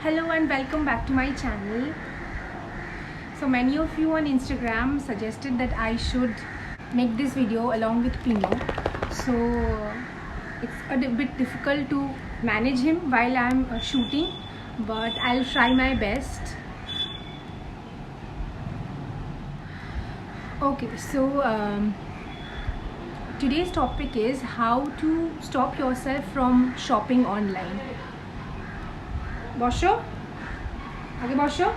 Hello and welcome back to my channel. So many of you on Instagram suggested that I should make this video along with Pino. So it's a bit difficult to manage him while I'm shooting, but I'll try my best. Okay, so today's topic is how to stop yourself from shopping online. Bosho? Aage bosho?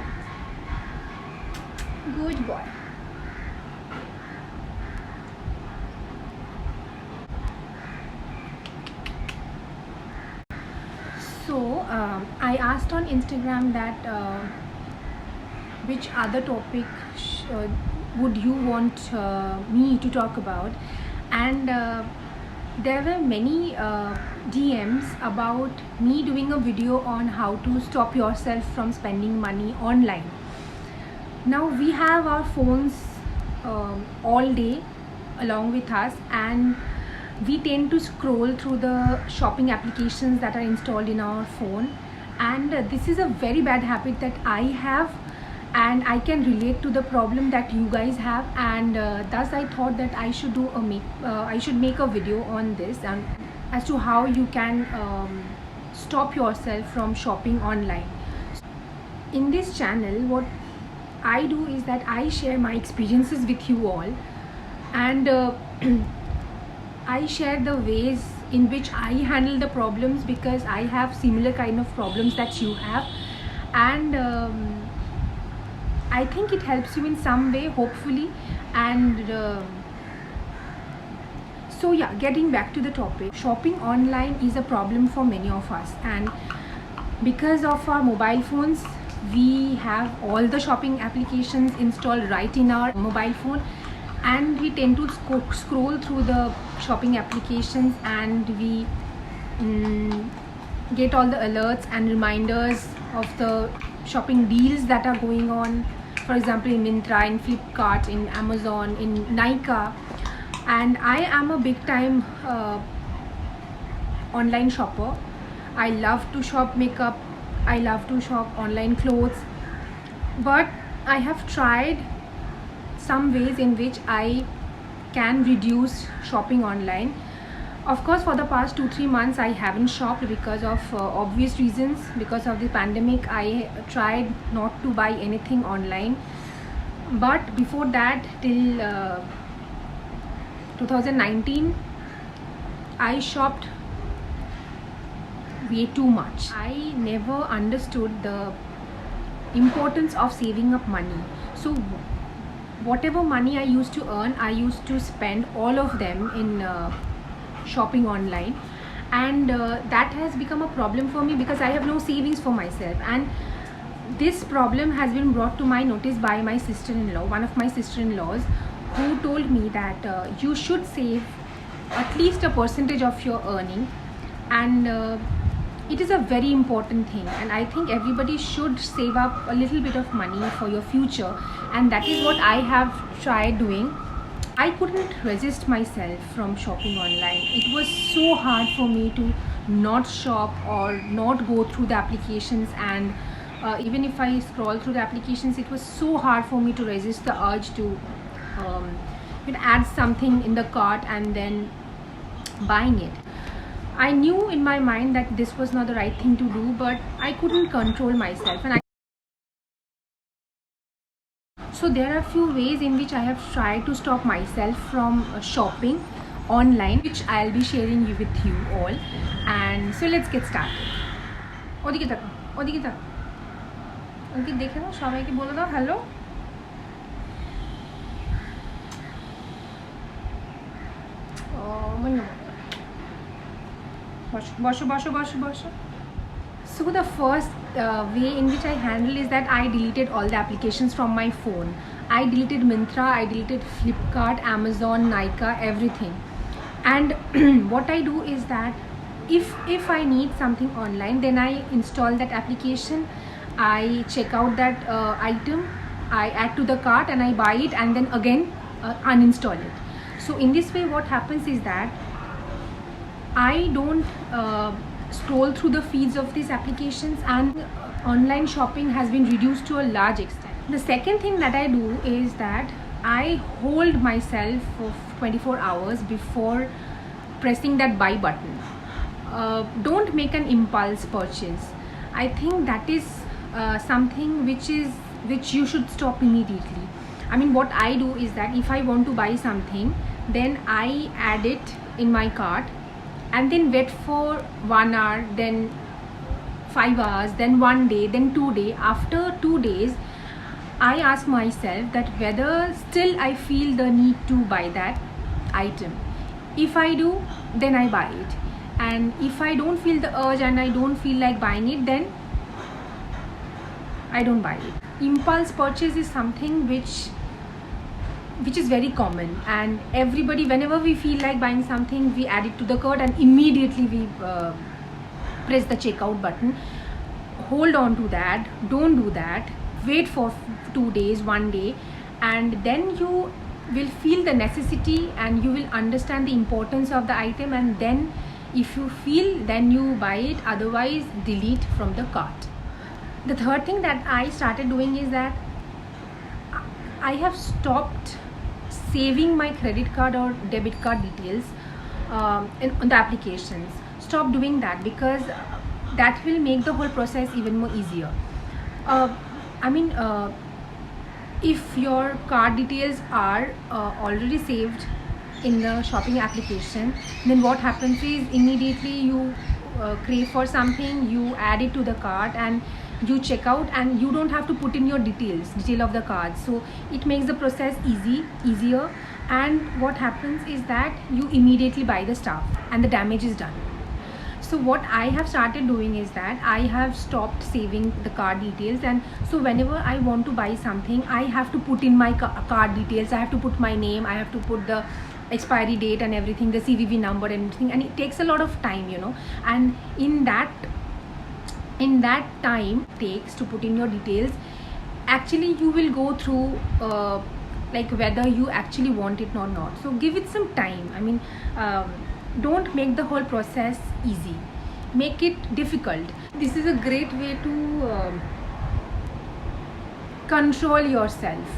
Good boy. So I asked on Instagram that which other topic would you want me to talk about, and there were many DMs about me doing a video on how to stop yourself from spending money online. Now we have our phones all day along with us, and we tend to scroll through the shopping applications that are installed in our phone, and this is a very bad habit that I have, and I can relate to the problem that you guys have, and thus I thought that I should make a video on this and as to how you can stop yourself from shopping online. In this channel, what I do is that I share my experiences with you all, and I share the ways in which I handle the problems, because I have similar kind of problems that you have, and I think it helps you in some way, hopefully. And so yeah, getting back to the topic, shopping online is a problem for many of us, and because of our mobile phones, we have all the shopping applications installed right in our mobile phone, and we tend to scroll through the shopping applications, and we get all the alerts and reminders of the shopping deals that are going on, for example in Myntra, in Flipkart, in Amazon, in Nykaa. And I am a big time online shopper. I love to shop makeup, I love to shop online clothes, but I have tried some ways in which I can reduce shopping online. Of course, for the past 2-3 months I haven't shopped because of obvious reasons. Because of the pandemic, I tried not to buy anything online, but before that, till 2019, I shopped way too much. I never understood the importance of saving up money. So whatever money I used to earn, I used to spend all of them in shopping online, and that has become a problem for me because I have no savings for myself. And this problem has been brought to my notice by my sister-in-law, one of my sister-in-laws, who told me that you should save at least a percentage of your earning, and it is a very important thing, and I think everybody should save up a little bit of money for your future, and that is what I have tried doing. I couldn't resist myself from shopping online. It was so hard for me to not shop or not go through the applications, and even if I scroll through the applications, it was so hard for me to resist the urge to add something in the cart and then buying it. I knew in my mind that this was not the right thing to do, but I couldn't control myself. And so there are few ways in which I have tried to stop myself from shopping online, which I'll be sharing with you all. And so let's get started. ওদিকে দেখো, ওদিকে দেখো, ওদিকে দেখে নাও, সবাইকে বলে দাও hello. So the first way in which I handle is that I deleted all the applications from my phone. I deleted Myntra, I deleted Flipkart, Amazon, Nykaa, everything. And what I do is that if I need something online, then I install that application, I check out that item, I add to the cart and I buy it, and then again uninstall it. So in this way, what happens is that I don't scroll through the feeds of these applications, and online shopping has been reduced to a large extent. The second thing that I do is that I hold myself for 24 hours before pressing that buy button. Don't make an impulse purchase. I think that is something which you should stop immediately. I mean, what I do is that if I want to buy something, then I add it in my cart and then wait for 1 hour, then 5 hours, then 1 day, then 2 days. After 2 days, I ask myself that whether still I feel the need to buy that item. If I do, then I buy it. And if I don't feel the urge and I don't feel like buying it, then I don't buy it. Impulse purchase is something which is very common, and everybody, whenever we feel like buying something, we add it to the cart and immediately we press the checkout button. Hold on to that. Don't do that. Wait for 2 days, 1 day, and then you will feel the necessity and you will understand the importance of the item, and then if you feel, then you buy it. Otherwise, delete from the cart. The third thing that I started doing is that I have stopped saving my credit card or debit card details on the applications. Stop doing that, because that will make the whole process even more easier. If your card details are already saved in the shopping application, then what happens is immediately you crave for something, you add it to the cart and you check out, and you don't have to put in your detail of the card. So it makes the process easier, and what happens is that you immediately buy the stuff and the damage is done. So what I have started doing is that I have stopped saving the card details, and so whenever I want to buy something, I have to put in my card details. I have to put my name, I have to put the expiry date and everything, the CVV number and everything, and it takes a lot of time, and in that time it takes to put in your details, actually you will go through like whether you actually want it or not. So give it some time. Don't make the whole process easy, make it difficult. This is a great way to control yourself.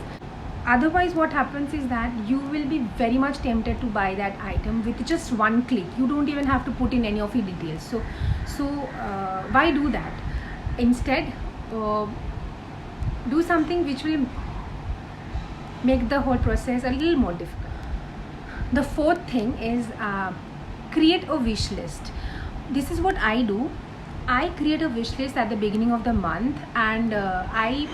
Otherwise, what happens is that you will be very much tempted to buy that item with just one click. You don't even have to put in any of your details. So why do that? Instead, do something which will make the whole process a little more difficult. The fourth thing is create a wish list. This is what I do. I create a wish list at the beginning of the month, and I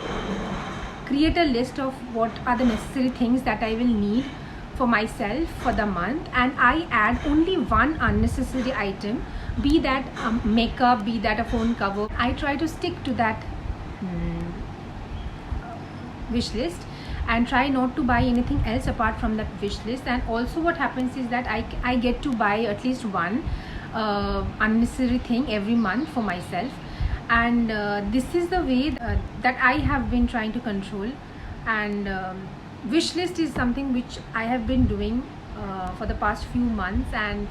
create a list of what are the necessary things that I will need for myself for the month, and I add only one unnecessary item, be that makeup, be that a phone cover. I try to stick to that wish list and try not to buy anything else apart from that wish list. And also what happens is that I get to buy at least one unnecessary thing every month for myself, and this is the way that I have been trying to control. And wish list is something which I have been doing for the past few months, and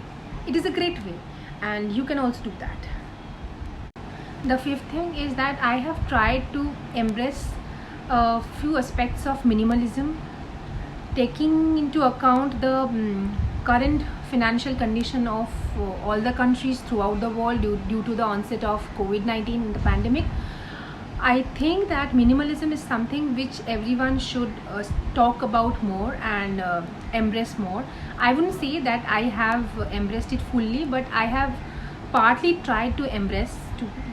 it is a great way, and you can also do that. The fifth thing is that I have tried to embrace a few aspects of minimalism, taking into account the current financial condition of all the countries throughout the world due to the onset of COVID-19, the pandemic. I think that minimalism is something which everyone should talk about more and embrace more. I wouldn't say that I have embraced it fully, but I have partly tried to embrace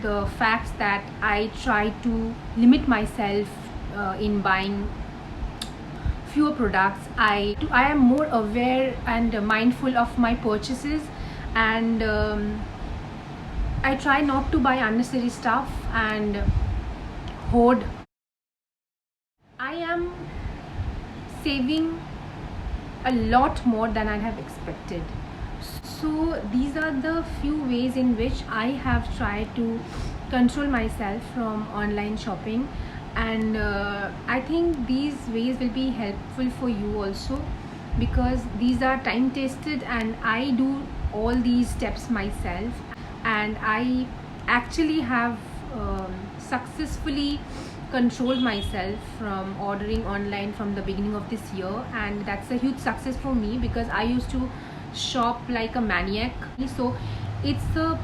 the facts that I try to limit myself in buying fewer products. I am more aware and mindful of my purchases, and I try not to buy unnecessary stuff and hoard. I am saving a lot more than I have expected. So these are the few ways in which I have tried to control myself from online shopping, and I think these ways will be helpful for you also, because these are time tested and I do all these steps myself. and I actually have successfully controlled myself from ordering online from the beginning of this year, and that's a huge success for me because I used to shop like a maniac. So it's a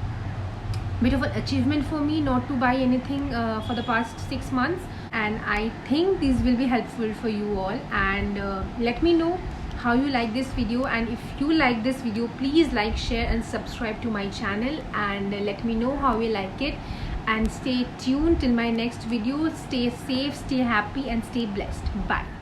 bit of an achievement for me not to buy anything for the past 6 months, and I think this will be helpful for you all. And let me know how you like this video, and if you like this video, please like, share and subscribe to my channel, and let me know how you like it. And stay tuned till my next video. Stay safe, stay happy and stay blessed. Bye.